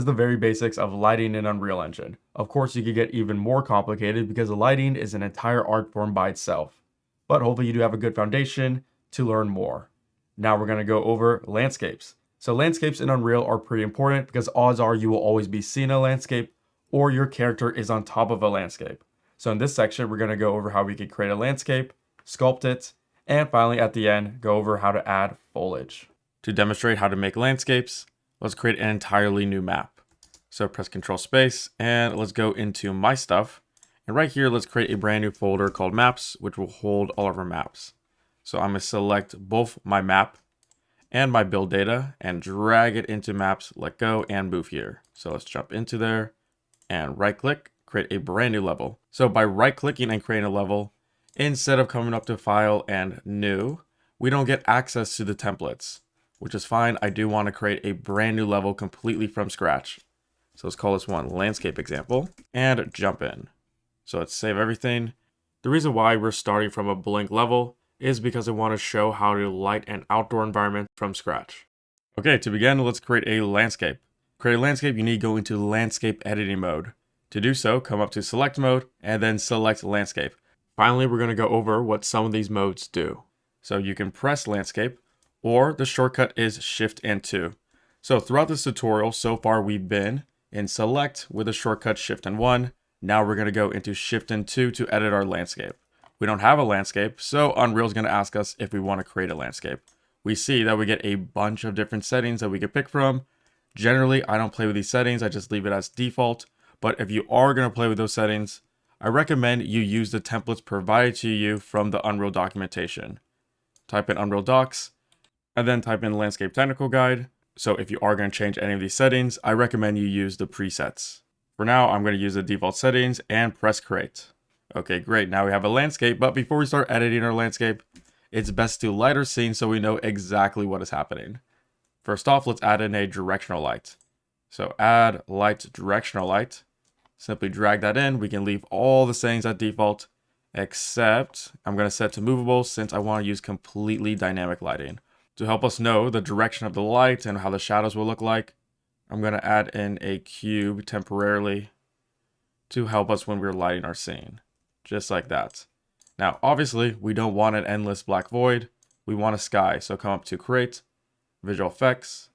Is the very basics of lighting in Unreal Engine. Of course, you could get even more complicated because the lighting is an entire art form by itself. But hopefully you do have a good foundation to learn more. Now we're going to go over landscapes. So landscapes in Unreal are pretty important because odds are you will always be seeing a landscape or your character is on top of a landscape. So in this section, we're going to go over how we could create a landscape, sculpt it, and finally at the end, go over how to add foliage. To demonstrate how to make landscapes, let's create an entirely new map. So press Control Space and let's go into My Stuff. And right here, let's create a brand new folder called Maps, which will hold all of our maps. So I'm going to select both my map and my build data and drag it into Maps, let go, and move here. So let's jump into there and right click, create a brand new level. So by right clicking and creating a level, instead of coming up to File and New, we don't get access to the templates, which is fine. I do want to create a brand new level completely from scratch. So let's call this one Landscape Example and jump in. So let's save everything. The reason why we're starting from a blank level is because I want to show how to light an outdoor environment from scratch. Okay, to begin, let's create a landscape. To create a landscape, you need to go into landscape editing mode. To do so, come up to select mode and then select landscape. Finally, we're going to go over what some of these modes do. So you can press landscape, or the shortcut is Shift and 2. So throughout this tutorial, so far we've been in select with the shortcut Shift and 1. Now we're going to go into Shift and 2 to edit our landscape. We don't have a landscape, so Unreal is going to ask us if we want to create a landscape. We see that we get a bunch of different settings that we can pick from. Generally, I don't play with these settings, I just leave it as default. But if you are going to play with those settings, I recommend you use the templates provided to you from the Unreal documentation. Type in Unreal Docs, and then type in Landscape Technical Guide. So if you are going to change any of these settings, I recommend you use the presets. For now, I'm going to use the default settings and press Create. Okay, great. Now we have a landscape, but before we start editing our landscape, it's best to light our scene so we know exactly what is happening. First off, let's add in a directional light. So add light directional light. Simply drag that in. We can leave all the settings at default, except I'm going to set to movable since I want to use completely dynamic lighting. To help us know the direction of the light and how the shadows will look like, I'm going to add in a cube temporarily to help us when we're lighting our scene. Just like that. Now, obviously, we don't want an endless black void. We want a sky. So come up to Create, Visual Effects,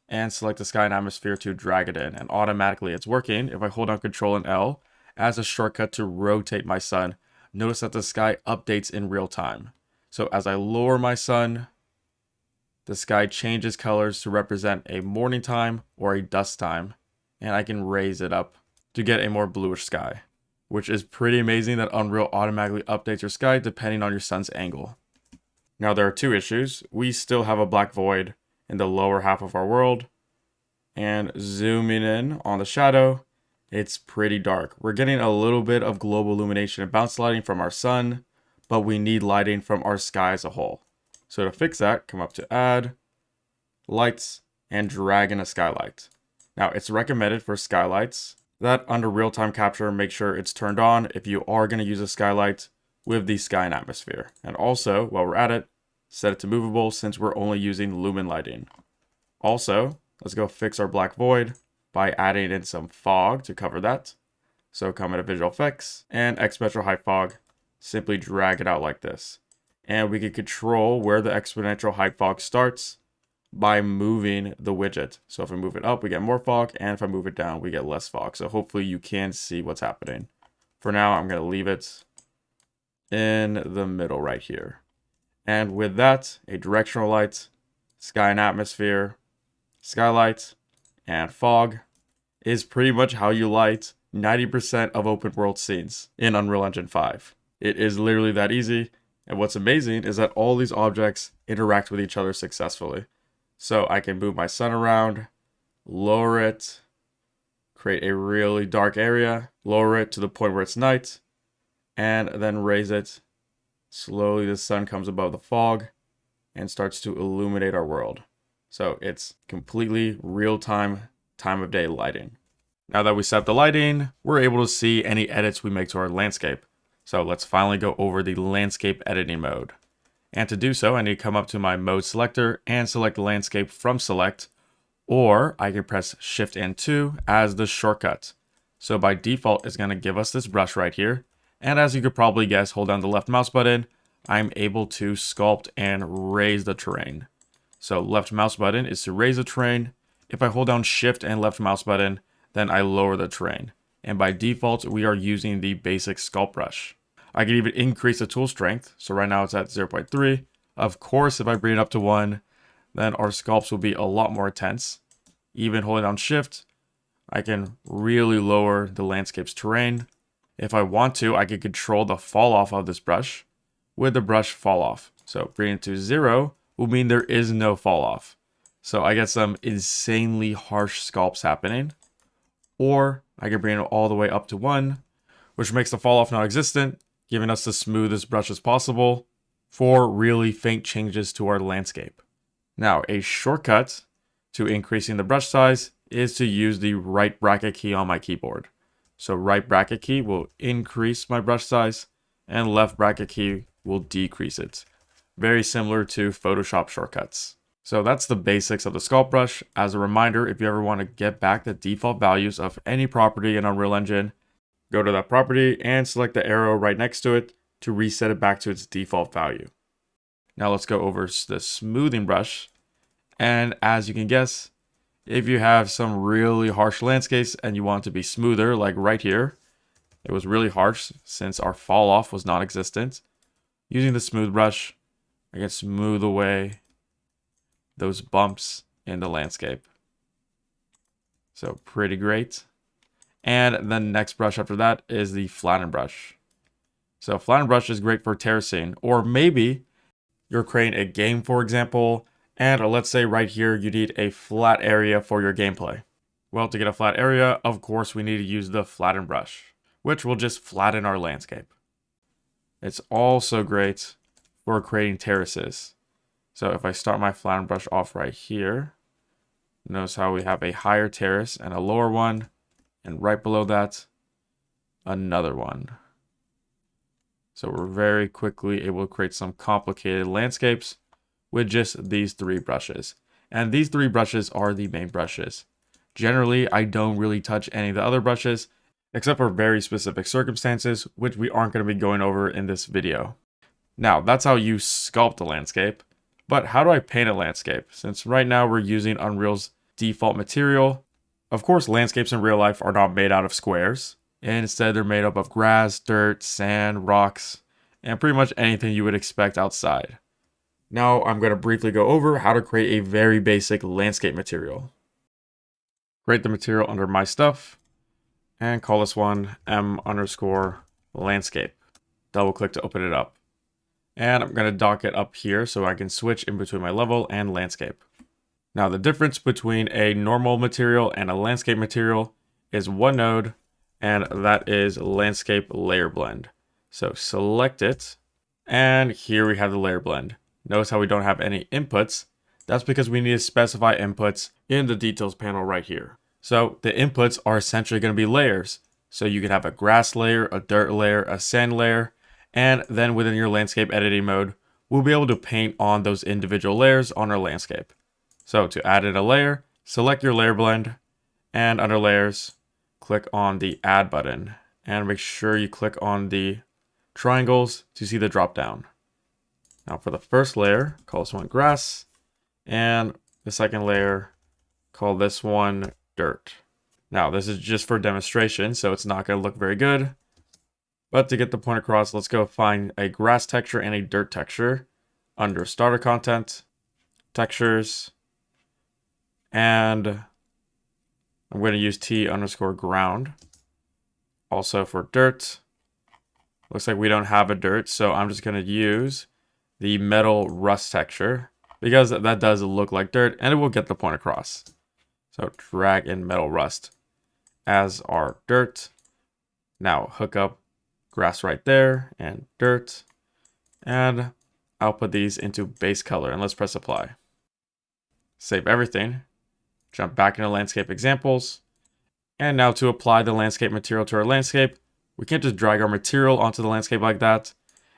and select the sky and atmosphere to drag it in. And automatically it's working. If I hold down Control and L as a shortcut to rotate my sun, notice that the sky updates in real time. So as I lower my sun, the sky changes colors to represent a morning time or a dusk time. And I can raise it up to get a more bluish sky, which is pretty amazing that Unreal automatically updates your sky depending on your sun's angle. Now there are two issues. We still have a black void in the lower half of our world, and zooming in on the shadow, it's pretty dark. We're getting a little bit of global illumination and bounce lighting from our sun, but we need lighting from our sky as a whole. So to fix that, come up to Add, Lights, and drag in a skylight. Now it's recommended for skylights that under real-time capture, make sure it's turned on if you are going to use a skylight with the sky and atmosphere. And also, while we're at it, set it to movable since we're only using lumen lighting. Also, let's go fix our black void by adding in some fog to cover that. So come into Visual Effects and Exponential Height Fog. Simply drag it out like this. And we can control where the exponential height fog starts by moving the widget. So if I move it up, we get more fog, and if I move it down, we get less fog. So hopefully you can see what's happening. For now, I'm going to leave it in the middle right here. And with that, a directional light, sky and atmosphere, skylight, and fog is pretty much how you light 90% of open world scenes in Unreal Engine 5. It is literally that easy. And what's amazing is that all these objects interact with each other successfully. So I can move my sun around, lower it, create a really dark area, lower it to the point where it's night, and then raise it. Slowly the sun comes above the fog and starts to illuminate our world. So it's completely real-time, time of day lighting. Now that we set the lighting, we're able to see any edits we make to our landscape. So let's finally go over the landscape editing mode. And to do so, I need to come up to my mode selector and select landscape from select, or I can press Shift and 2 as the shortcut. So by default, it's going to give us this brush right here. And as you could probably guess, hold down the left mouse button, I'm able to sculpt and raise the terrain. So left mouse button is to raise the terrain. If I hold down Shift and left mouse button, then I lower the terrain. And by default, we are using the basic sculpt brush. I can even increase the tool strength. So right now it's at 0.3. Of course, if I bring it up to 1, then our sculpts will be a lot more intense. Even holding down Shift, I can really lower the landscape's terrain. If I want to, I can control the fall off of this brush with the brush fall off. So bring it to 0 will mean there is no fall off. So I get some insanely harsh sculpts happening. Or I can bring it all the way up to 1, which makes the fall off non-existent, giving us the smoothest brush as possible for really faint changes to our landscape. Now, a shortcut to increasing the brush size is to use the right bracket key on my keyboard. So right bracket key will increase my brush size and left bracket key will decrease it. Very similar to Photoshop shortcuts. So that's the basics of the sculpt brush. As a reminder, if you ever want to get back the default values of any property in Unreal Engine, go to that property and select the arrow right next to it to reset it back to its default value. Now let's go over the smoothing brush. And as you can guess, if you have some really harsh landscapes and you want it to be smoother, like right here, it was really harsh since our fall off was non-existent. Using the smooth brush, I can smooth away those bumps in the landscape. So pretty great. And the next brush after that is the flatten brush. So flatten brush is great for terracing, or maybe you're creating a game, for example, and let's say right here you need a flat area for your gameplay. Well, to get a flat area, of course, we need to use the flatten brush, which will just flatten our landscape. It's also great for creating terraces. So if I start my flatten brush off right here, notice how we have a higher terrace and a lower one, and right below that, another one. So we're very quickly able to create some complicated landscapes with just these 3 brushes. And these 3 brushes are the main brushes. Generally, I don't really touch any of the other brushes, except for very specific circumstances, which we aren't going to be going over in this video. Now, that's how you sculpt a landscape. But how do I paint a landscape? Since right now we're using Unreal's default material. Of course, landscapes in real life are not made out of squares. Instead, they're made up of grass, dirt, sand, rocks, and pretty much anything you would expect outside. Now, I'm going to briefly go over how to create a very basic landscape material. Create the material under My Stuff, and call this one M_landscape. Double click to open it up. And I'm going to dock it up here so I can switch in between my level and landscape. Now, the difference between a normal material and a landscape material is one node, and that is Landscape Layer Blend. So select it, and here we have the layer blend. Notice how we don't have any inputs. That's because we need to specify inputs in the details panel right here. So the inputs are essentially going to be layers. So you can have a grass layer, a dirt layer, a sand layer, and then within your landscape editing mode, we'll be able to paint on those individual layers on our landscape. So to add in a layer, select your layer blend, and under layers, click on the add button, and make sure you click on the triangles to see the drop down. Now for the first layer, call this one grass, and the second layer, call this one dirt. Now this is just for demonstration, so it's not going to look very good. But to get the point across, let's go find a grass texture and a dirt texture under starter content, textures, and I'm going to use T_ground. Also for dirt, looks like we don't have a dirt, so I'm just going to use the metal rust texture because that does look like dirt and it will get the point across. So drag in metal rust as our dirt. Now hook up grass right there and dirt, and I'll put these into base color, and let's press apply. Save everything, jump back into landscape examples, and now to apply the landscape material to our landscape, we can't just drag our material onto the landscape like that.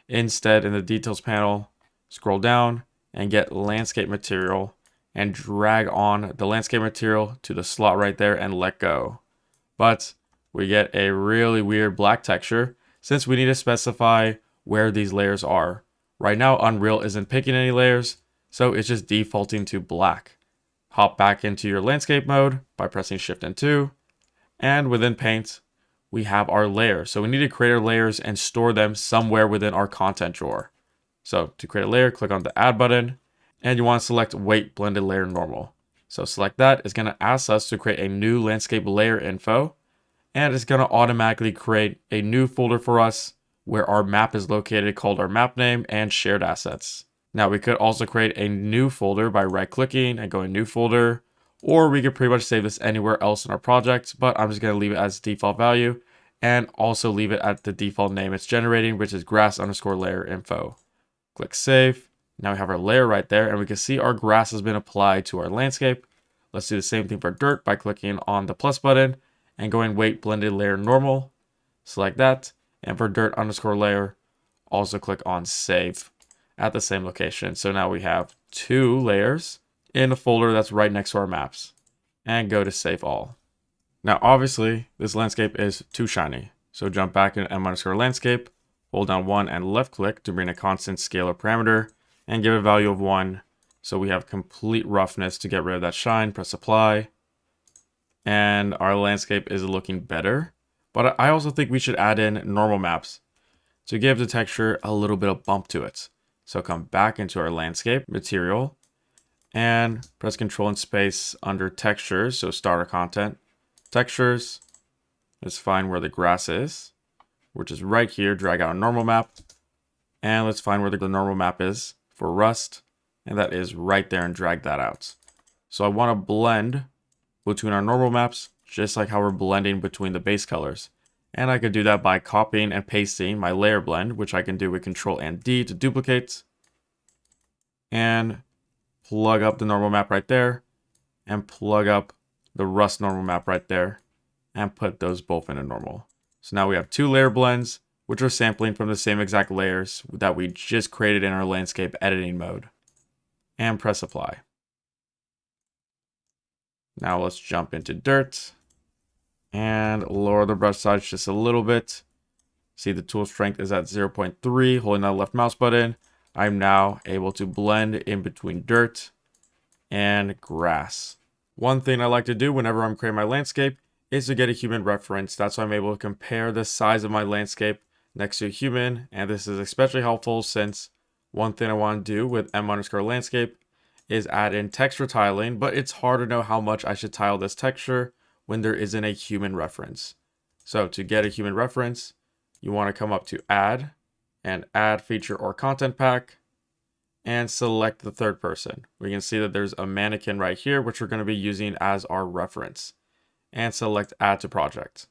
Instead, in the details panel, scroll down and get landscape material and drag on the landscape material to the slot right there and let go. But we get a really weird black texture since we need to specify where these layers are. Right now, Unreal isn't picking any layers, so it's just defaulting to black. Hop back into your landscape mode by pressing Shift and 2, and within Paint, we have our layers. So we need to create our layers and store them somewhere within our content drawer. So to create a layer, click on the Add button, and you want to select Weight Blended Layer Normal. So select that. It's going to ask us to create a new landscape layer info, and it's going to automatically create a new folder for us where our map is located called our map name and shared assets. Now we could also create a new folder by right clicking and going new folder, or we could pretty much save this anywhere else in our project, but I'm just going to leave it as default value and also leave it at the default name it's generating, which is grass_layer info. Click save. Now we have our layer right there, and we can see our grass has been applied to our landscape. Let's do the same thing for dirt by clicking on the plus button and going weight blended layer normal. Select that. And for dirt_layer, also click on save at the same location. So now we have 2 layers in a folder that's right next to our maps. And go to save all. Now obviously this landscape is too shiny. So jump back into M_landscape, hold down 1 and left click to bring a constant scalar parameter and give a value of 1. So we have complete roughness to get rid of that shine. Press apply. And our landscape is looking better. But I also think we should add in normal maps to give the texture a little bit of bump to it. So come back into our landscape material and press Control and space under textures. So starter content, textures. Let's find where the grass is, which is right here. Drag out a normal map. And let's find where the normal map is for rust. And that is right there, and drag that out. So I want to blend between our normal maps, just like how we're blending between the base colors. And I could do that by copying and pasting my layer blend, which I can do with Control and D to duplicate. And plug up the normal map right there. And plug up the rust normal map right there. And put those both in a normal. So now we have 2 layer blends, which are sampling from the same exact layers that we just created in our landscape editing mode. And press apply. Now let's jump into dirt. And lower the brush size just a little bit. See, the tool strength is at 0.3. Holding that left mouse button, I'm now able to blend in between dirt and grass. One thing I like to do whenever I'm creating my landscape is to get a human reference. That's why I'm able to compare the size of my landscape next to a human. And this is especially helpful since one thing I want to do with M_landscape is add in texture tiling, but it's hard to know how much I should tile this texture when there isn't a human reference. So to get a human reference, you want to come up to add and add feature or content pack and select the third person. We can see that there's a mannequin right here, which we're going to be using as our reference, and select add to project.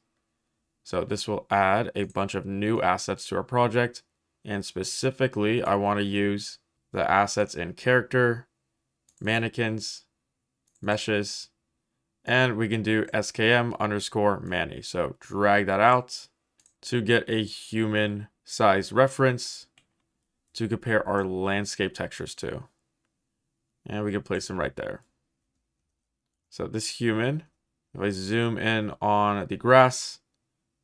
So this will add a bunch of new assets to our project. And specifically, I want to use the assets in character, mannequins, meshes, and we can do skm_Manny. So drag that out to get a human size reference to compare our landscape textures to. And we can place them right there. So this human, if I zoom in on the grass,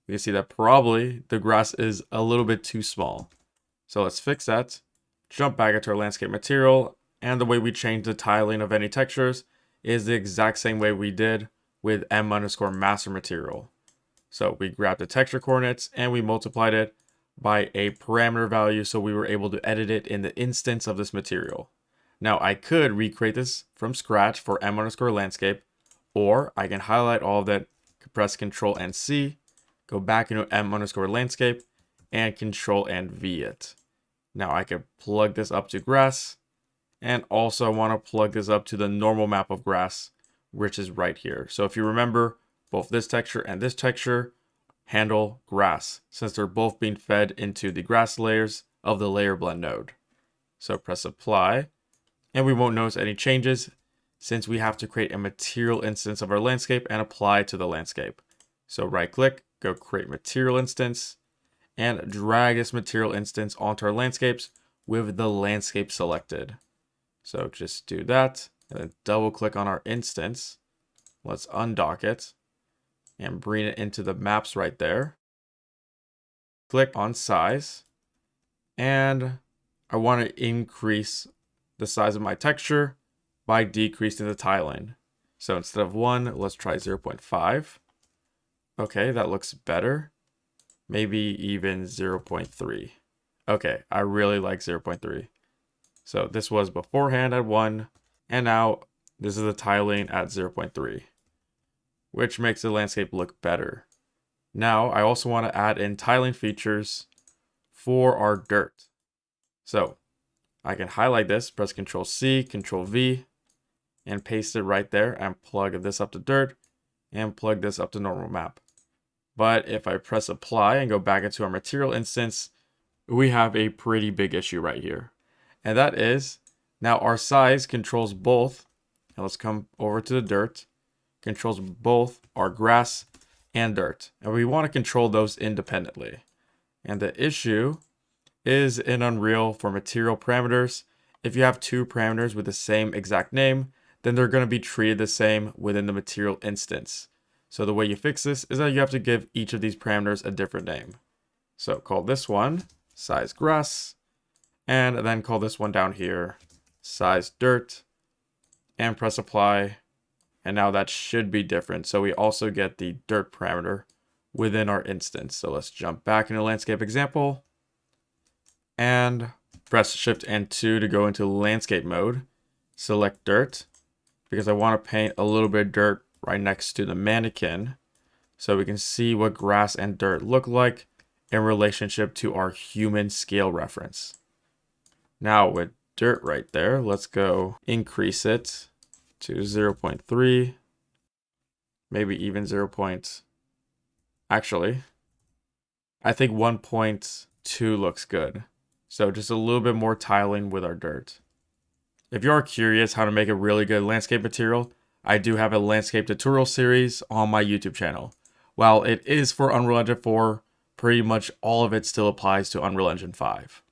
you can see that probably the grass is a little bit too small. So let's fix that. Jump back into our landscape material, and the way we change the tiling of any textures is the exact same way we did with M_master material. So we grabbed the texture coordinates and we multiplied it by a parameter value so we were able to edit it in the instance of this material. Now I could recreate this from scratch for M_landscape, or I can highlight all of that, press Control and C, go back into M_landscape, and Control and V it. Now I could plug this up to grass, and also I want to plug this up to the normal map of grass, which is right here. So if you remember, both this texture and this texture handle grass, since they're both being fed into the grass layers of the layer blend node. So press apply, and we won't notice any changes since we have to create a material instance of our landscape and apply it to the landscape. So right click, go create material instance, and drag this material instance onto our landscapes with the landscape selected. So just do that. And then double click on our instance. Let's undock it and bring it into the maps right there. Click on size. And I want to increase the size of my texture by decreasing the tiling. So instead of 1, let's try 0.5. Okay, that looks better. Maybe even 0.3. Okay, I really like 0.3. So this was beforehand at 1, and now this is the tiling at 0.3, which makes the landscape look better. Now I also want to add in tiling features for our dirt. So I can highlight this, press Ctrl C, Ctrl V, and paste it right there and plug this up to dirt and plug this up to normal map. But if I press apply and go back into our material instance, we have a pretty big issue right here. And that is now our size controls both. And let's come over to the dirt, controls both our grass and dirt. And we want to control those independently. And the issue is in Unreal for material parameters. If you have two parameters with the same exact name, then they're going to be treated the same within the material instance. So the way you fix this is that you have to give each of these parameters a different name. So call this one size grass, and then call this one down here size dirt, and press apply. And now that should be different. So we also get the dirt parameter within our instance. So let's jump back into landscape example and press Shift and 2 to go into landscape mode. Select dirt because I want to paint a little bit of dirt right next to the mannequin so we can see what grass and dirt look like in relationship to our human scale reference. Now with dirt right there, let's go increase it to 0.3, maybe even 0. Actually, I think 1.2 looks good. So just a little bit more tiling with our dirt. If you are curious how to make a really good landscape material, I do have a landscape tutorial series on my YouTube channel. While it is for Unreal Engine 4, pretty much all of it still applies to Unreal Engine 5.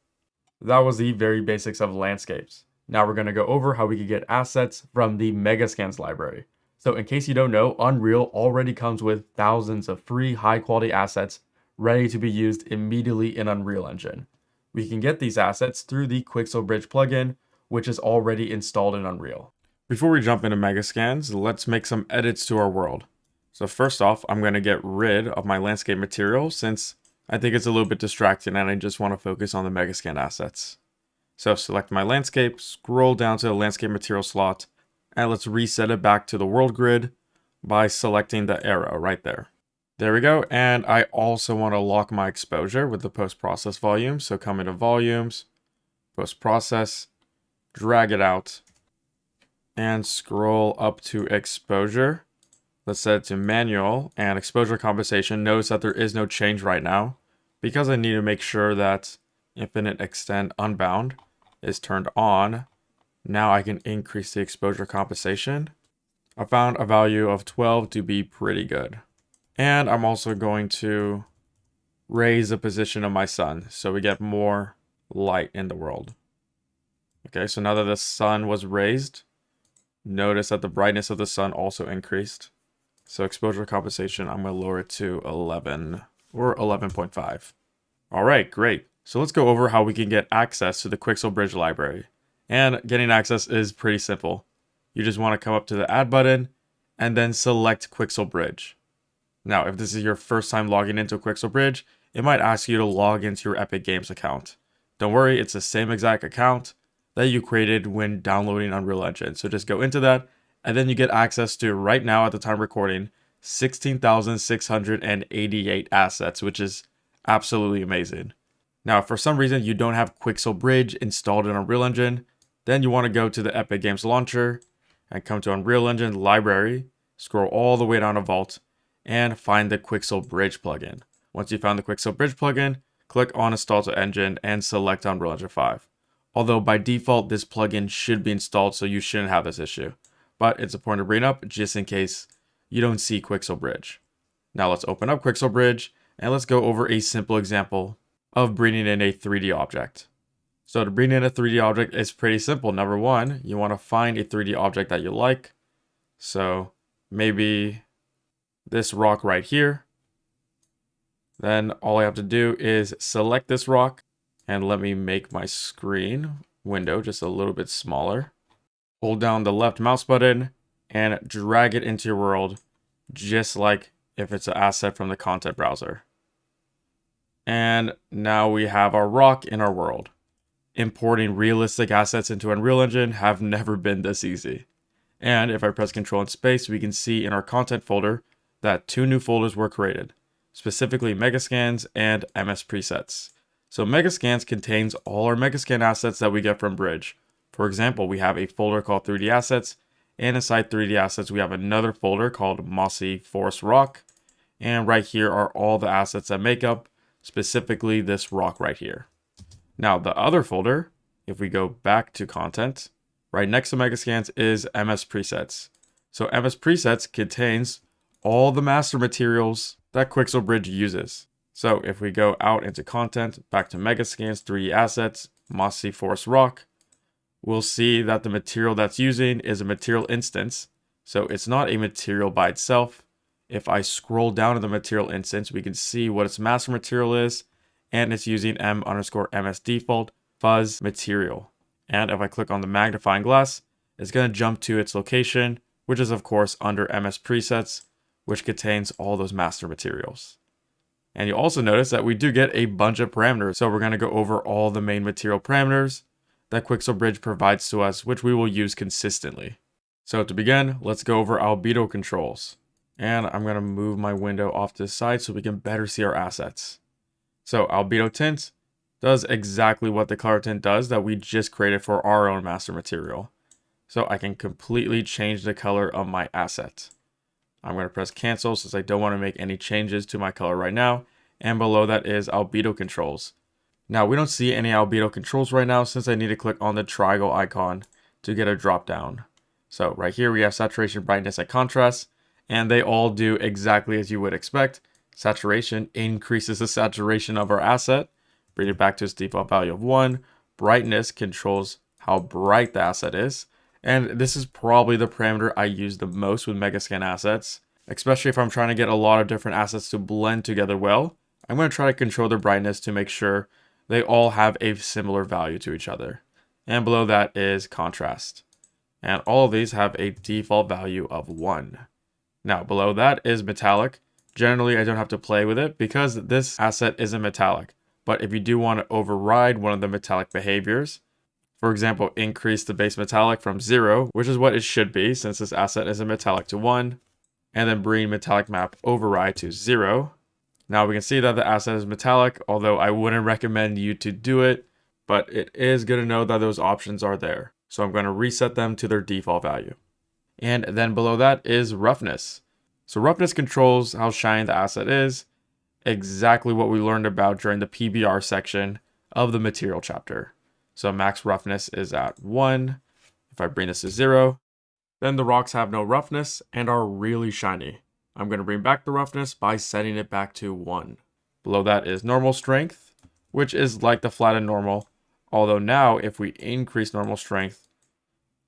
That was the very basics of landscapes. Now we're going to go over how we can get assets from the Megascans library. So in case you don't know, Unreal already comes with thousands of free high quality assets ready to be used immediately in Unreal Engine. We can get these assets through the Quixel Bridge plugin, which is already installed in Unreal. Before we jump into Megascans, let's make some edits to our world. So first off, I'm going to get rid of my landscape material since I think it's a little bit distracting and I just want to focus on the Megascan assets. So select my landscape, scroll down to the landscape material slot, and let's reset it back to the world grid by selecting the arrow right there. There we go, and I also want to lock my exposure with the post-process volume. So come into volumes, post-process, drag it out, and scroll up to exposure. Let's set it to manual and exposure compensation. Notice that there is no change right now because I need to make sure that infinite extend unbound is turned on. Now I can increase the exposure compensation. I found a value of 12 to be pretty good. And I'm also going to raise the position of my sun so we get more light in the world. Okay, so now that the sun was raised, notice that the brightness of the sun also increased. So exposure compensation, I'm going to lower it to 11 or 11.5. All right, great. So let's go over how we can get access to the Quixel Bridge library. And getting access is pretty simple. You just want to come up to the add button and then select Quixel Bridge. Now, if this is your first time logging into Quixel Bridge, it might ask you to log into your Epic Games account. Don't worry, it's the same exact account that you created when downloading Unreal Engine. So just go into that, and then you get access to, right now at the time of recording, 16,688 assets, which is absolutely amazing. Now, if for some reason you don't have Quixel Bridge installed in Unreal Engine, then you want to go to the Epic Games launcher and come to Unreal Engine library, scroll all the way down to Vault, and find the Quixel Bridge plugin. Once you found the Quixel Bridge plugin, click on Install to Engine and select Unreal Engine 5. Although by default, this plugin should be installed, so you shouldn't have this issue. But it's important to bring up just in case you don't see Quixel Bridge. Now let's open up Quixel Bridge and let's go over a simple example of bringing in a 3D object. So to bring in a 3D object is pretty simple. Number one, you want to find a 3D object that you like. So maybe this rock right here. Then all I have to do is select this rock and let me make my screen window just a little bit smaller. Hold down the left mouse button and drag it into your world, just like if it's an asset from the content browser. And now we have our rock in our world. Importing realistic assets into Unreal Engine have never been this easy. And if I press Ctrl and Space, we can see in our content folder that 2 new folders were created, specifically Megascans and MS Presets. So Megascans contains all our Megascan assets that we get from Bridge. For example, we have a folder called 3D Assets, and inside 3D Assets we have another folder called Mossy Forest Rock, and right here are all the assets that make up specifically this rock right here. Now the other folder, if we go back to content, right next to Megascans is MS Presets. So MS Presets contains all the master materials that Quixel Bridge uses. So if we go out into content, back to Megascans, 3D Assets, Mossy Forest Rock, we'll see that the material that's using is a material instance. So it's not a material by itself. If I scroll down to the material instance, we can see what its master material is, and it's using m_ms default fuzz material. And if I click on the magnifying glass, it's going to jump to its location, which is of course under MS Presets, which contains all those master materials. And you'll also notice that we do get a bunch of parameters. So we're going to go over all the main material parameters that Quixel Bridge provides to us, which we will use consistently. So to begin, let's go over albedo controls. And I'm going to move my window off to the side so we can better see our assets. So albedo tint does exactly what the color tint does that we just created for our own master material. So I can completely change the color of my asset. I'm going to press cancel since I don't want to make any changes to my color right now. And below that is albedo controls. Now we don't see any albedo controls right now since I need to click on the triangle icon to get a drop down. So right here we have saturation, brightness, and contrast, and they all do exactly as you would expect. Saturation increases the saturation of our asset, bring it back to its default value of 1. Brightness controls how bright the asset is. And this is probably the parameter I use the most with Megascan assets, especially if I'm trying to get a lot of different assets to blend together well. I'm going to try to control their brightness to make sure they all have a similar value to each other. And below that is contrast. And all of these have a default value of 1. Now below that is metallic. Generally I don't have to play with it because this asset isn't metallic. But if you do want to override one of the metallic behaviors, for example, increase the base metallic from 0, which is what it should be since this asset is a metallic, to 1, and then bring metallic map override to 0. Now we can see that the asset is metallic, although I wouldn't recommend you to do it, but it is good to know that those options are there. So I'm going to reset them to their default value. And then below that is roughness. So roughness controls how shiny the asset is, exactly what we learned about during the PBR section of the material chapter. So max roughness is at 1. If I bring this to 0, then the rocks have no roughness and are really shiny. I'm going to bring back the roughness by setting it back to 1. Below that is normal strength, which is like the flat and normal. Although now if we increase normal strength,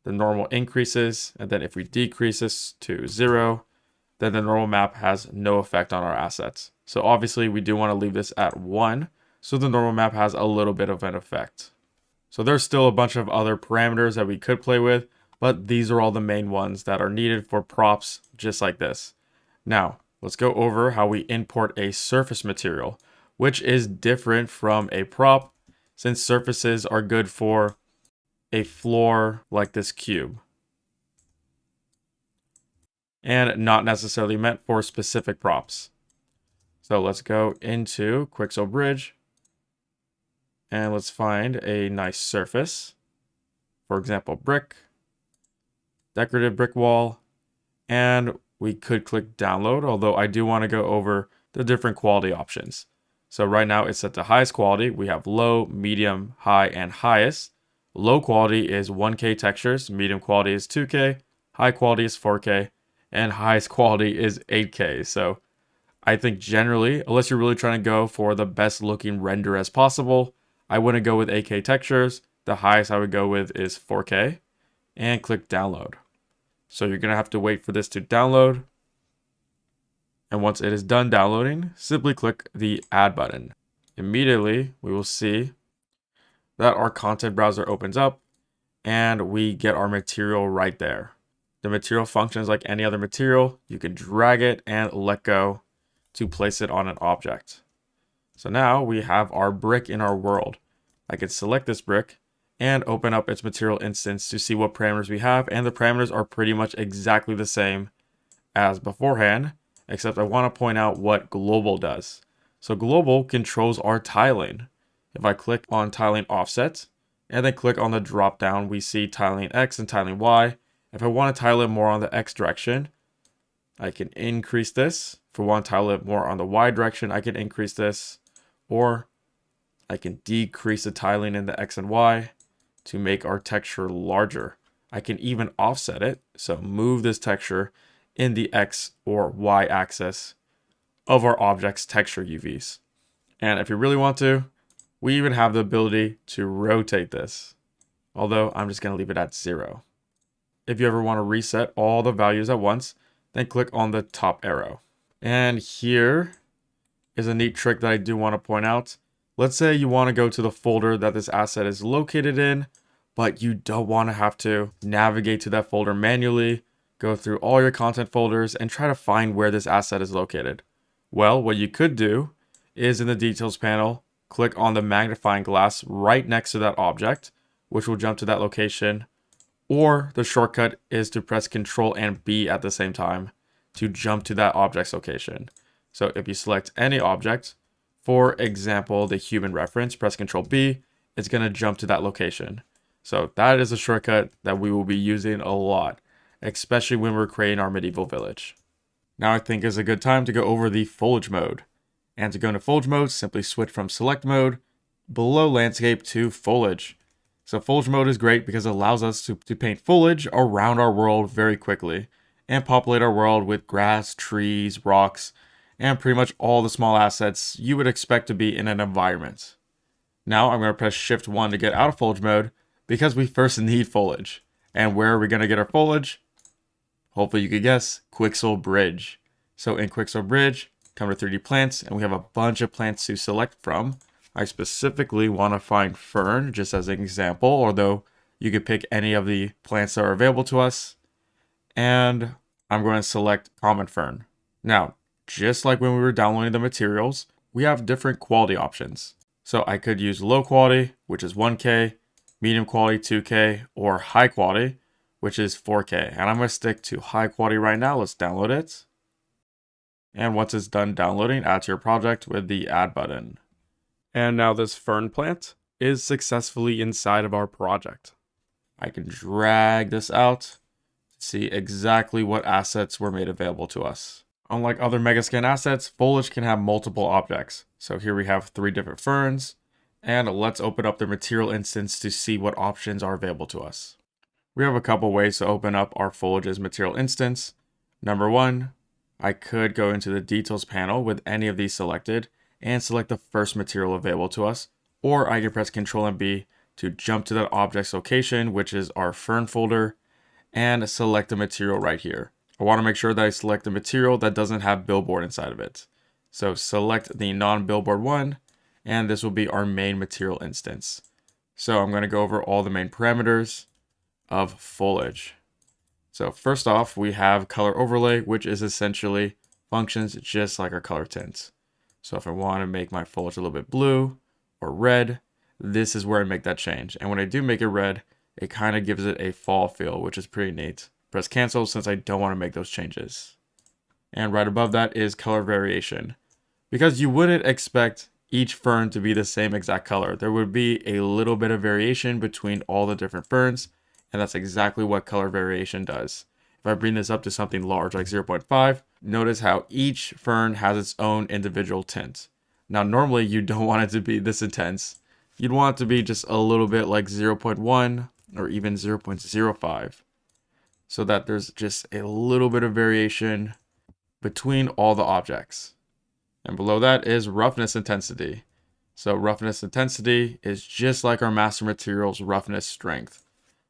the normal increases, and then if we decrease this to 0, then the normal map has no effect on our assets. So obviously we do want to leave this at 1, so the normal map has a little bit of an effect. So there's still a bunch of other parameters that we could play with, but these are all the main ones that are needed for props just like this. Now, let's go over how we import a surface material, which is different from a prop since surfaces are good for a floor like this cube and not necessarily meant for specific props. So let's go into Quixel Bridge and let's find a nice surface. For example, brick, decorative brick wall, and we could click download, although I do want to go over the different quality options. So right now it's set to highest quality. We have low, medium, high, and highest. Low quality is 1K textures, medium quality is 2K, high quality is 4K, and highest quality is 8K. So I think generally, unless you're really trying to go for the best looking render as possible, I wouldn't go with 8K textures. The highest I would go with is 4K, and click download. So you're going to have to wait for this to download. And once it is done downloading, simply click the add button. Immediately, we will see that our content browser opens up and we get our material right there. The material functions like any other material. You can drag it and let go to place it on an object. So now we have our brick in our world. I can select this brick and open up its material instance to see what parameters we have, and the parameters are pretty much exactly the same as beforehand, except I want to point out what global does. So global controls our tiling. If I click on tiling offset and then click on the drop down, we see tiling X and tiling Y. If I want to tile it more on the X direction, I can increase this. If I want to tile it more on the Y direction, I can increase this, or I can decrease the tiling in the X and Y to make our texture larger. I can even offset it, so move this texture in the X or Y axis of our object's texture UVs. And if you really want to, we even have the ability to rotate this, although I'm just going to leave it at 0. If you ever want to reset all the values at once, then click on the top arrow. And here is a neat trick that I do want to point out. Let's say you want to go to the folder that this asset is located in, but you don't want to have to navigate to that folder manually, go through all your content folders, and try to find where this asset is located. Well, what you could do is in the details panel, click on the magnifying glass right next to that object, which will jump to that location. Or the shortcut is to press Ctrl and B at the same time to jump to that object's location. So if you select any object, for example, the human reference, press Ctrl B, it's going to jump to that location. So that is a shortcut that we will be using a lot, especially when we're creating our medieval village. Now I think is a good time to go over the foliage mode. And to go into foliage mode, simply switch from select mode below landscape to foliage. So foliage mode is great because it allows us to paint foliage around our world very quickly and populate our world with grass, trees, rocks, and pretty much all the small assets you would expect to be in an environment. Now I'm going to press Shift 1 to get out of foliage mode because we first need foliage. And where are we going to get our foliage? Hopefully you could guess, Quixel Bridge. So in Quixel Bridge, come to 3D plants, and we have a bunch of plants to select from. I specifically want to find fern, just as an example, although you could pick any of the plants that are available to us. And I'm going to select common fern. Now, just like when we were downloading the materials, we have different quality options. So I could use low quality, which is 1K, medium quality 2K, or high quality, which is 4K. And I'm going to stick to high quality right now. Let's download it. And once it's done downloading, add to your project with the add button. And now this fern plant is successfully inside of our project. I can drag this out to see exactly what assets were made available to us. Unlike other Megascan assets, foliage can have multiple objects. So here we have 3 different ferns, and let's open up the material instance to see what options are available to us. We have a couple ways to open up our foliage's material instance. Number 1, I could go into the details panel with any of these selected and select the first material available to us, or I can press Ctrl and B to jump to that object's location, which is our fern folder, and select the material right here. I want to make sure that I select the material that doesn't have billboard inside of it. So select the non-billboard one, and this will be our main material instance. So I'm going to go over all the main parameters of foliage. So first off, we have color overlay, which is essentially functions just like our color tints. So if I want to make my foliage a little bit blue or red, this is where I make that change. And when I do make it red, it kind of gives it a fall feel, which is pretty neat. Press cancel since I don't want to make those changes. And right above that is color variation. Because you wouldn't expect each fern to be the same exact color. There would be a little bit of variation between all the different ferns, and that's exactly what color variation does. If I bring this up to something large like 0.5, notice how each fern has its own individual tint. Now normally you don't want it to be this intense. You'd want it to be just a little bit like 0.1 or even 0.05. So that there's just a little bit of variation between all the objects. And below that is roughness intensity. So roughness intensity is just like our master material's roughness strength.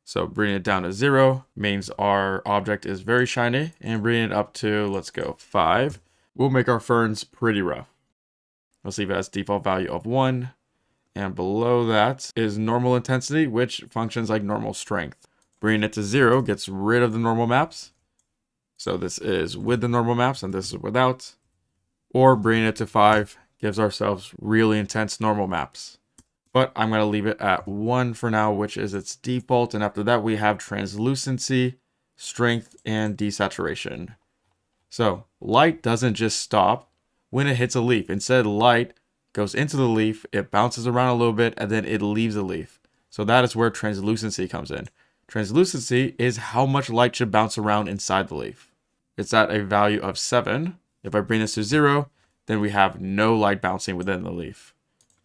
So bringing it down to 0 means our object is very shiny, and bringing it up to, let's go, 5, we'll make our ferns pretty rough. Let's leave it as default value of 1. And below that is normal intensity, which functions like normal strength. Bringing it to 0 gets rid of the normal maps. So this is with the normal maps and this is without. Or bringing it to 5 gives ourselves really intense normal maps. But I'm going to leave it at 1 for now, which is its default. And after that, we have translucency, strength, and desaturation. So light doesn't just stop when it hits a leaf. Instead, light goes into the leaf, it bounces around a little bit, and then it leaves the leaf. So that is where translucency comes in. Translucency is how much light should bounce around inside the leaf. It's at a value of 7. If I bring this to 0, then we have no light bouncing within the leaf.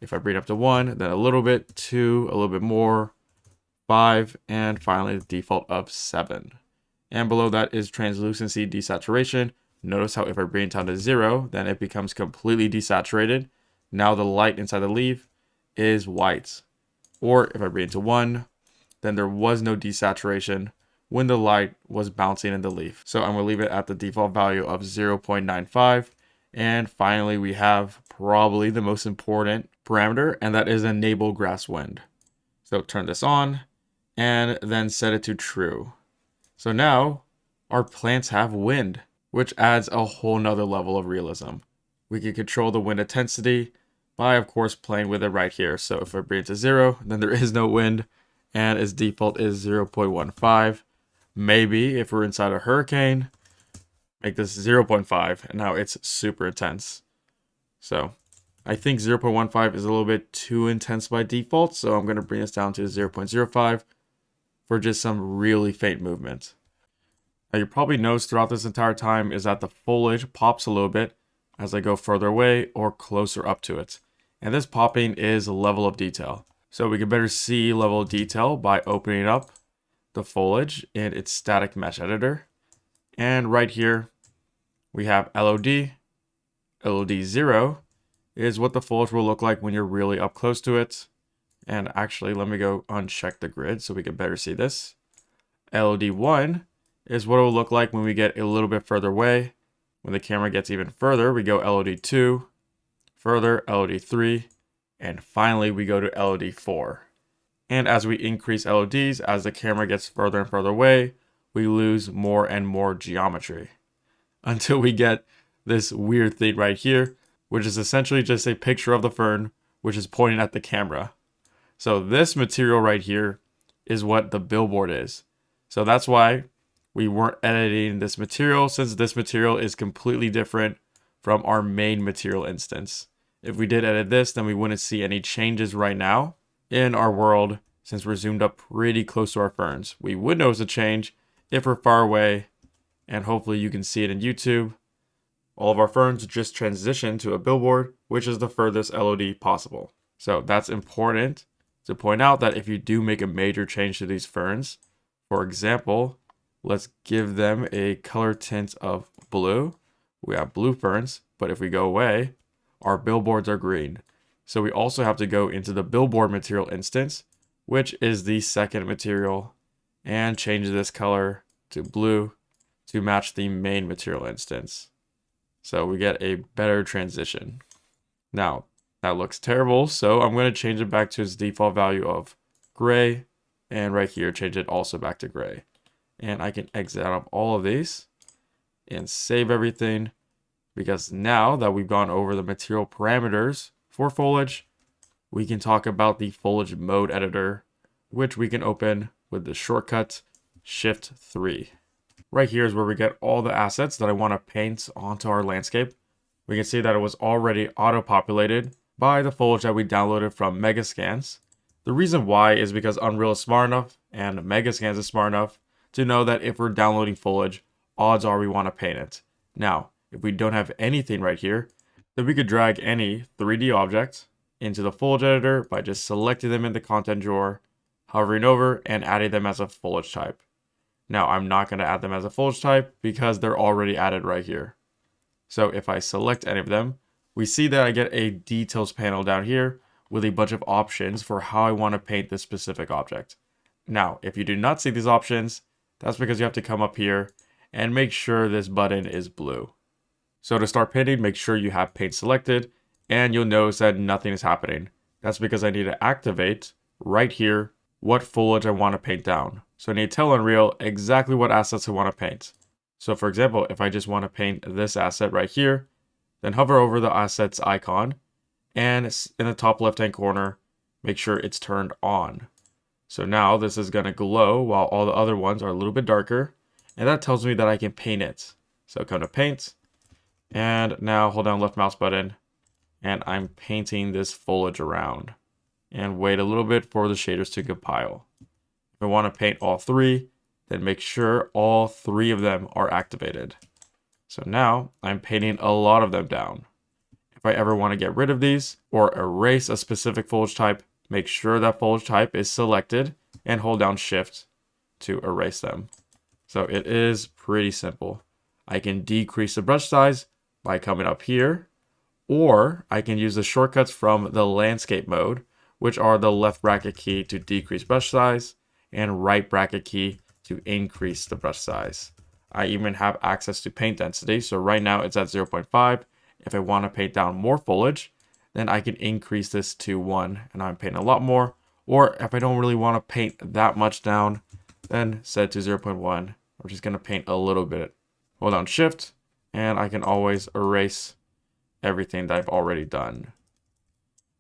If I bring it up to 1, then a little bit, 2, a little bit more, 5, and finally the default of 7. And below that is translucency desaturation. Notice how if I bring it down to 0, then it becomes completely desaturated. Now the light inside the leaf is white. Or if I bring it to 1, then there was no desaturation when the light was bouncing in the leaf. So I'm going to leave it at the default value of 0.95. And finally, we have probably the most important parameter, and that is enable grass wind. So turn this on and then set it to true. So now our plants have wind, which adds a whole nother level of realism. We can control the wind intensity by, of course, playing with it right here. So if I bring it to 0, then there is no wind, and its default is 0.15. Maybe if we're inside a hurricane, make this 0.5, and now it's super intense. So I think 0.15 is a little bit too intense by default, so I'm going to bring this down to 0.05 for just some really faint movement. Now you probably notice throughout this entire time is that the foliage pops a little bit as I go further away or closer up to it. And this popping is level of detail. So we can better see level of detail by opening up the foliage in its static mesh editor. And right here, we have LOD. LOD 0 is what the foliage will look like when you're really up close to it. And actually, let me go uncheck the grid so we can better see this. LOD 1 is what it will look like when we get a little bit further away. When the camera gets even further, we go LOD 2, further LOD 3, and finally we go to LOD 4. And as we increase LODs, as the camera gets further and further away, we lose more and more geometry. Until we get this weird thing right here, which is essentially just a picture of the fern, which is pointing at the camera. So this material right here is what the billboard is. So that's why we weren't editing this material, since this material is completely different from our main material instance. If we did edit this, then we wouldn't see any changes right now in our world, since we're zoomed up pretty close to our ferns. We would notice a change if we're far away, and hopefully you can see it in YouTube. All of our ferns just transition to a billboard, which is the furthest LOD possible. So that's important to point out, that if you do make a major change to these ferns, for example, let's give them a color tint of blue. We have blue ferns, but if we go away, our billboards are green. So we also have to go into the billboard material instance, which is the second material, and change this color to blue to match the main material instance. So we get a better transition. Now, that looks terrible, so I'm going to change it back to its default value of gray, and right here, change it also back to gray. And I can exit out of all of these and save everything, because now that we've gone over the material parameters for foliage, we can talk about the foliage mode editor, which we can open with the shortcut Shift 3. Right here is where we get all the assets that I want to paint onto our landscape. We can see that it was already auto-populated by the foliage that we downloaded from Megascans. The reason why is because Unreal is smart enough and Megascans is smart enough to know that if we're downloading foliage, odds are we want to paint it. Now, if we don't have anything right here, then we could drag any 3D object into the foliage editor by just selecting them in the content drawer, hovering over, and adding them as a foliage type. Now, I'm not going to add them as a foliage type because they're already added right here. So if I select any of them, we see that I get a details panel down here with a bunch of options for how I want to paint this specific object. Now, if you do not see these options, that's because you have to come up here and make sure this button is blue. So to start painting, make sure you have paint selected, and you'll notice that nothing is happening. That's because I need to activate right here what foliage I want to paint down. So I need to tell Unreal exactly what assets I want to paint. So for example, if I just want to paint this asset right here, then hover over the assets icon, and in the top left hand corner, make sure it's turned on. So now this is going to glow while all the other ones are a little bit darker, and that tells me that I can paint it. So come to paint, and now hold down left mouse button, and I'm painting this foliage around. And wait a little bit for the shaders to compile. If I want to paint all three, then make sure all three of them are activated. So now I'm painting a lot of them down. If I ever want to get rid of these or erase a specific foliage type, make sure that foliage type is selected and hold down Shift to erase them. So it is pretty simple. I can decrease the brush size by coming up here, or I can use the shortcuts from the landscape mode, which are the left bracket key to decrease brush size and right bracket key to increase the brush size. I even have access to paint density. So right now it's at 0.5. If I want to paint down more foliage, then I can increase this to 1 and I'm painting a lot more. Or if I don't really want to paint that much down, then set to 0.1. I'm just going to paint a little bit. Hold down Shift, and I can always erase everything that I've already done.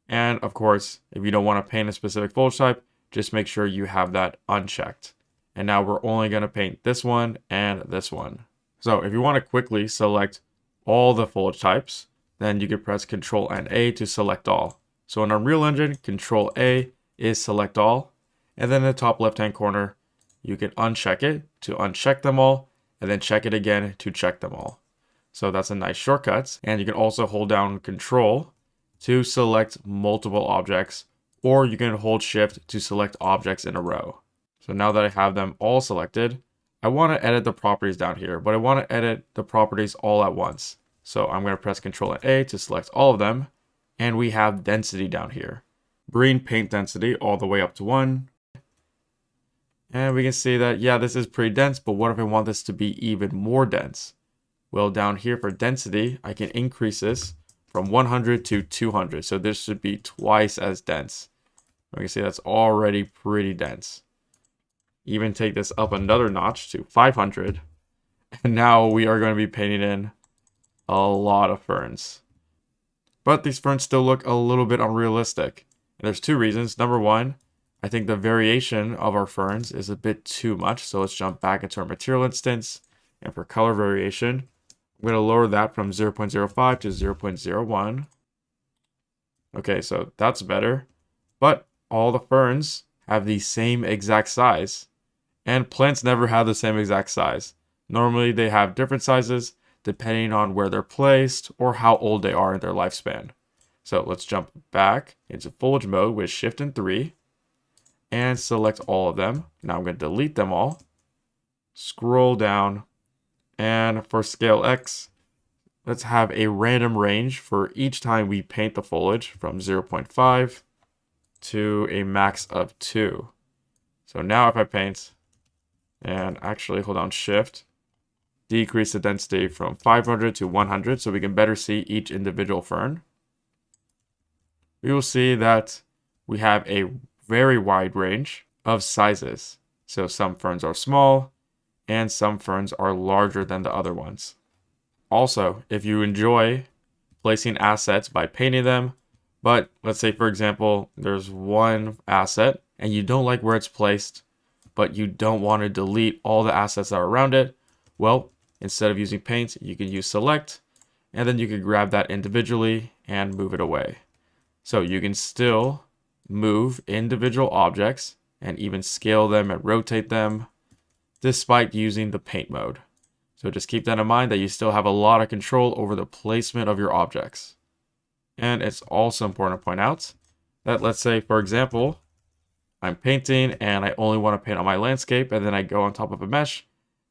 And of course, if you don't want to paint a specific foliage type, just make sure you have that unchecked. And now we're only going to paint this one and this one. So if you want to quickly select all the foliage types, then you can press Ctrl and A to select all. So in Unreal Engine, Ctrl A is select all. And then in the top left hand corner, you can uncheck it to uncheck them all, and then check it again to check them all. So that's a nice shortcut. And you can also hold down Ctrl to select multiple objects, or you can hold Shift to select objects in a row. So now that I have them all selected, I want to edit the properties down here, but I want to edit the properties all at once. So I'm going to press Ctrl and A to select all of them, and we have density down here. Bring paint density all the way up to 1. And we can see that, yeah, this is pretty dense, but what if I want this to be even more dense? Well, down here for density, I can increase this from 100 to 200. So this should be twice as dense. We can see that's already pretty dense. Even take this up another notch to 500. And now we are going to be painting in a lot of ferns. But these ferns still look a little bit unrealistic. And there's two reasons. Number one, I think the variation of our ferns is a bit too much. So let's jump back into our material instance. And for color variation, I'm going to lower that from 0.05 to 0.01. Okay, so that's better. But all the ferns have the same exact size. And plants never have the same exact size. Normally they have different sizes depending on where they're placed or how old they are in their lifespan. So let's jump back into foliage mode with Shift and 3 and select all of them. Now I'm going to delete them all. Scroll down, and for scale X, let's have a random range for each time we paint the foliage from 0.5 to a max of 2. So now if I paint, and actually hold down Shift, decrease the density from 500 to 100 so we can better see each individual fern, we will see that we have a very wide range of sizes. So some ferns are small and some ferns are larger than the other ones. Also, if you enjoy placing assets by painting them, but let's say for example, there's one asset and you don't like where it's placed, but you don't want to delete all the assets that are around it, well, instead of using paint, you can use select, and then you can grab that individually and move it away. So you can still move individual objects and even scale them and rotate them despite using the paint mode. So just keep that in mind that you still have a lot of control over the placement of your objects. And it's also important to point out that, let's say, for example, I'm painting and I only want to paint on my landscape, and then I go on top of a mesh,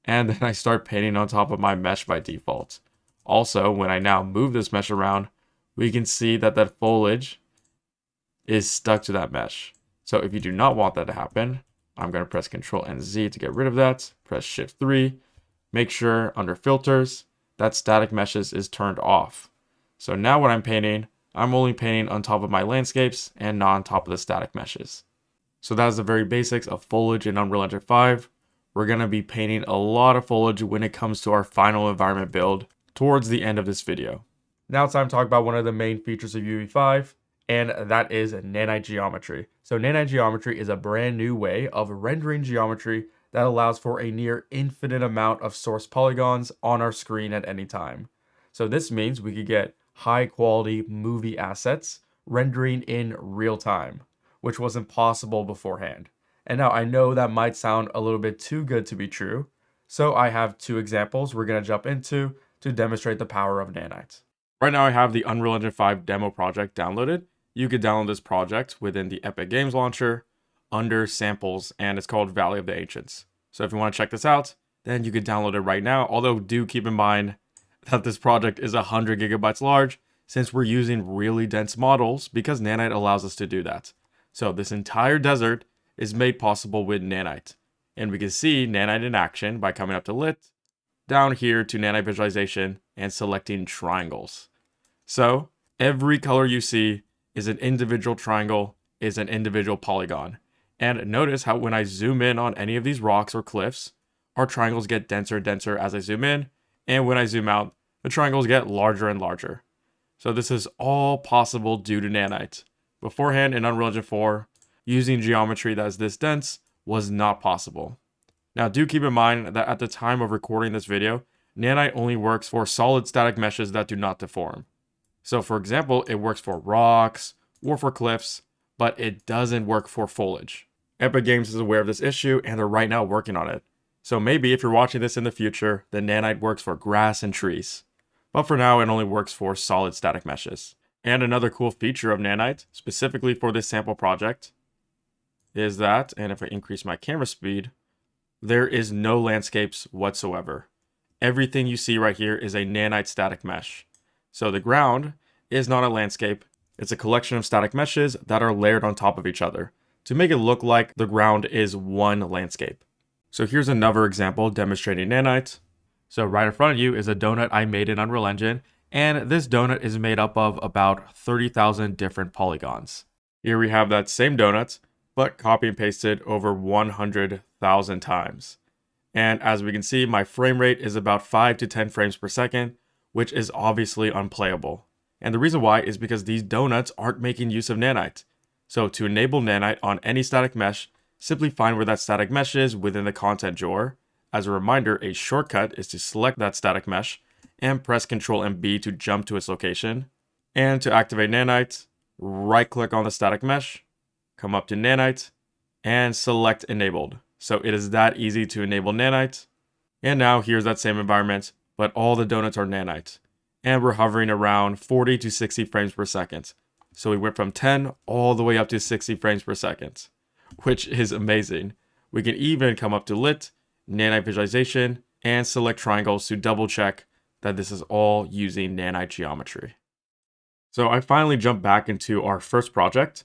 and then I start painting on top of my mesh by default. Also, when I now move this mesh around, we can see that that foliage is stuck to that mesh. So if you do not want that to happen, I'm going to press Ctrl and Z to get rid of that. Press Shift 3. Make sure under filters that static meshes is turned off. So now when I'm painting, I'm only painting on top of my landscapes and not on top of the static meshes. So that is the very basics of foliage in Unreal Engine 5. We're going to be painting a lot of foliage when it comes to our final environment build towards the end of this video. Now it's time to talk about one of the main features of UE5, and that is nanite geometry. So nanite geometry is a brand new way of rendering geometry that allows for a near infinite amount of source polygons on our screen at any time. So this means we could get high quality movie assets rendering in real time, which wasn't possible beforehand. And now I know that might sound a little bit too good to be true, so I have two examples we're going to jump into to demonstrate the power of nanite. Right now I have the Unreal Engine 5 demo project downloaded. You could download this project within the Epic Games Launcher under samples, and it's called Valley of the Ancients. So if you want to check this out, then you could download it right now, although do keep in mind that this project is 100 gigabytes large since we're using really dense models because nanite allows us to do that. So this entire desert is made possible with nanite. And we can see nanite in action by coming up to lit, down here to nanite visualization, and selecting triangles. So every color you see is an individual triangle, is an individual polygon. And notice how when I zoom in on any of these rocks or cliffs, our triangles get denser and denser as I zoom in, and when I zoom out, the triangles get larger and larger. So this is all possible due to nanite. Beforehand in Unreal Engine 4, using geometry that is this dense was not possible. Now do keep in mind that at the time of recording this video, nanite only works for solid static meshes that do not deform. So for example, it works for rocks or for cliffs, but it doesn't work for foliage. Epic Games is aware of this issue and they're right now working on it. So maybe if you're watching this in the future, then nanite works for grass and trees. But for now, it only works for solid static meshes. And another cool feature of nanite, specifically for this sample project, is that, and if I increase my camera speed, there is no landscapes whatsoever. Everything you see right here is a nanite static mesh. So the ground is not a landscape, it's a collection of static meshes that are layered on top of each other to make it look like the ground is one landscape. So here's another example demonstrating nanite. So right in front of you is a donut I made in Unreal Engine, and this donut is made up of about 30,000 different polygons. Here we have that same donut, but copy and pasted over 100,000 times. And as we can see, my frame rate is about 5 to 10 frames per second, which is obviously unplayable. And the reason why is because these donuts aren't making use of nanite. So to enable nanite on any static mesh, simply find where that static mesh is within the content drawer. As a reminder, a shortcut is to select that static mesh and press Ctrl and B to jump to its location. And to activate nanite, right click on the static mesh, come up to nanite, and select enabled. So it is that easy to enable nanite. And now here's that same environment, but all the donuts are nanite. And we're hovering around 40 to 60 frames per second. So we went from 10 all the way up to 60 frames per second, which is amazing. We can even come up to lit, nanite visualization, and select triangles to double check that this is all using nanite geometry. So I finally jumped back into our first project.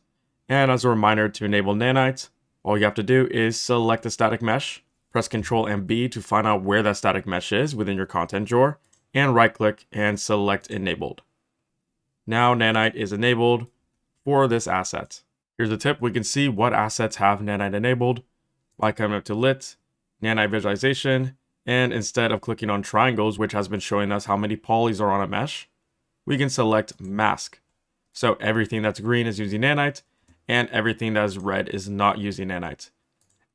And as a reminder, to enable nanite, all you have to do is select the static mesh, press Ctrl and B to find out where that static mesh is within your content drawer, and right click and select enabled. Now nanite is enabled for this asset. Here's a tip: we can see what assets have nanite enabled by coming up to lit, nanite visualization, and instead of clicking on triangles, which has been showing us how many polys are on a mesh, we can select mask. So everything that's green is using nanite, and everything that is red is not using nanite.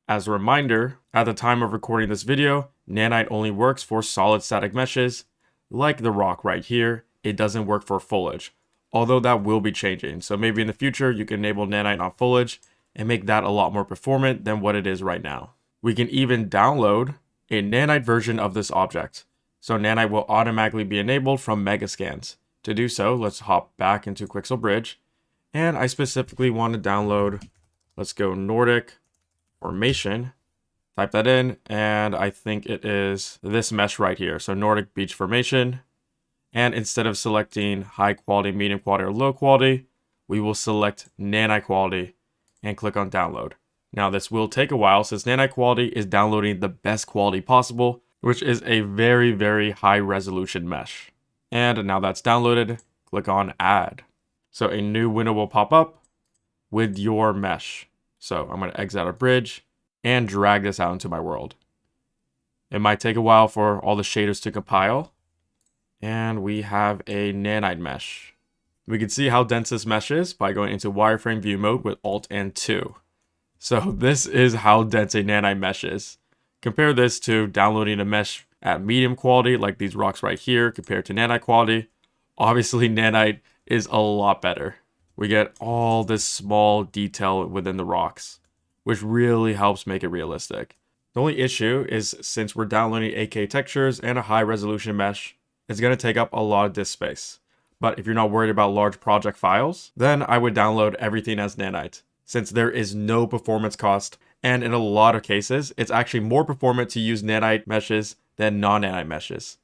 As a reminder, at the time of recording this video, nanite only works for solid static meshes, like the rock right here. It doesn't work for foliage, although that will be changing. So maybe in the future, you can enable nanite on foliage and make that a lot more performant than what it is right now. We can even download a nanite version of this object. So nanite will automatically be enabled from Megascans. To do so, let's hop back into Quixel Bridge. And I specifically want to download, let's go Nordic Formation. Type that in, and I think it is this mesh right here. So Nordic Beach Formation. And instead of selecting high quality, medium quality, or low quality, we will select Nanite Quality and click on download. Now this will take a while since Nanite Quality is downloading the best quality possible, which is a very, very high resolution mesh. And now that's downloaded, click on add. So a new window will pop up with your mesh. So I'm going to exit out of bridge and drag this out into my world. It might take a while for all the shaders to compile. And we have a nanite mesh. We can see how dense this mesh is by going into wireframe view mode with Alt and 2. So this is how dense a nanite mesh is. Compare this to downloading a mesh at medium quality like these rocks right here compared to nanite quality. Obviously nanite is a lot better. We get all this small detail within the rocks, which really helps make it realistic. The only issue is since we're downloading 8K textures and a high resolution mesh, it's going to take up a lot of disk space. But if you're not worried about large project files, then I would download everything as nanite, since there is no performance cost, and in a lot of cases, it's actually more performant to use nanite meshes than non-nanite meshes.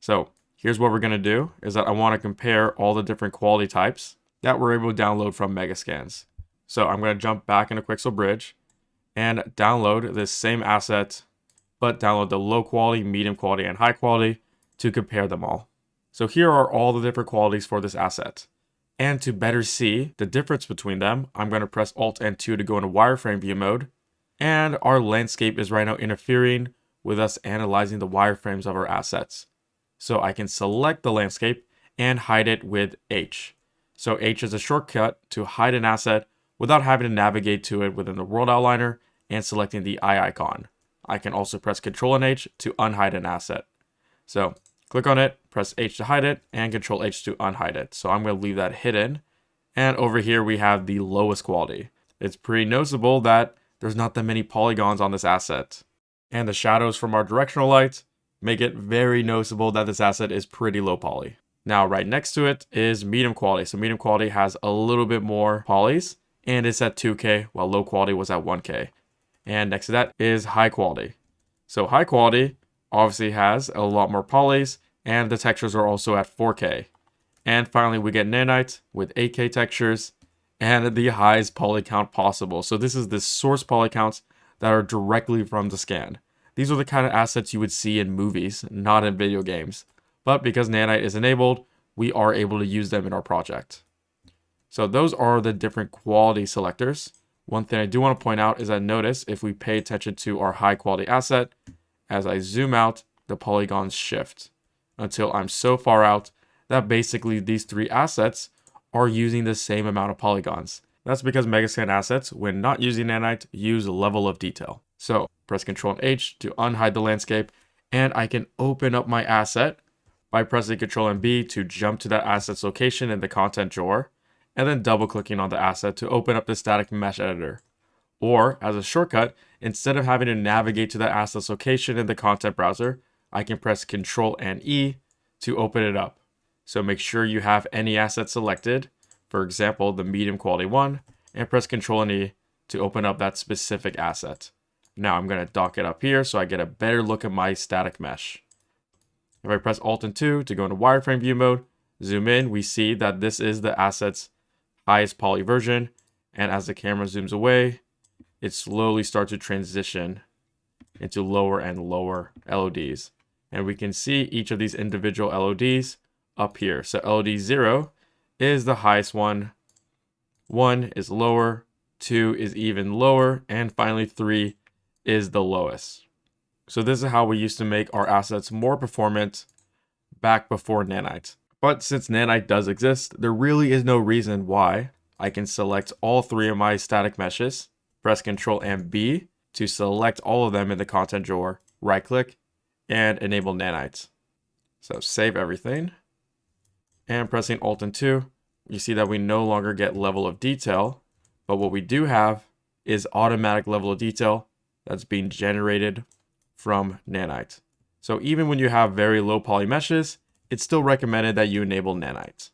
So here's what we're going to do, is that I want to compare all the different quality types that we're able to download from Megascans. So I'm going to jump back into Quixel Bridge and download this same asset, but download the low quality, medium quality, and high quality to compare them all. So here are all the different qualities for this asset. And to better see the difference between them, I'm going to press Alt and 2 to go into wireframe view mode. And our landscape is right now interfering with us analyzing the wireframes of our assets. So I can select the landscape and hide it with H. So H is a shortcut to hide an asset without having to navigate to it within the world outliner and selecting the eye icon. I can also press Ctrl and H to unhide an asset. So click on it, press H to hide it, and Ctrl H to unhide it. So I'm going to leave that hidden. And over here we have the lowest quality. It's pretty noticeable that there's not that many polygons on this asset. And the shadows from our directional light make it very noticeable that this asset is pretty low poly. Now right next to it is medium quality. So medium quality has a little bit more polys and it's at 2K while low quality was at 1K. And next to that is high quality. So high quality obviously has a lot more polys and the textures are also at 4K. And finally we get nanite with 8K textures and the highest poly count possible. So this is the source poly counts that are directly from the scan. These are the kind of assets you would see in movies, not in video games. But because nanite is enabled, we are able to use them in our project. So those are the different quality selectors. One thing I do want to point out is that notice if we pay attention to our high quality asset, as I zoom out, the polygons shift until I'm so far out that basically these three assets are using the same amount of polygons. That's because Megascan assets, when not using nanite, use a level of detail. So press Ctrl and H to unhide the landscape, and I can open up my asset by pressing Ctrl and B to jump to that asset's location in the content drawer, and then double clicking on the asset to open up the static mesh editor. Or as a shortcut, instead of having to navigate to that asset's location in the content browser, I can press Ctrl and E to open it up. So make sure you have any asset selected, for example, the medium quality one, and press Ctrl and E to open up that specific asset. Now I'm going to dock it up here so I get a better look at my static mesh. If I press Alt and 2 to go into wireframe view mode, zoom in, we see that this is the asset's highest poly version. And as the camera zooms away, it slowly starts to transition into lower and lower LODs. And we can see each of these individual LODs up here. So LOD 0 is the highest one, 1 is lower, 2 is even lower, and finally 3 is the lowest. So this is how we used to make our assets more performant back before nanite. But since nanite does exist, there really is no reason why I can select all three of my static meshes, press Ctrl and B to select all of them in the content drawer, right click, and enable nanite. So save everything. And pressing Alt and 2, you see that we no longer get level of detail, but what we do have is automatic level of detail that's being generated from nanite. So even when you have very low poly meshes, it's still recommended that you enable nanite.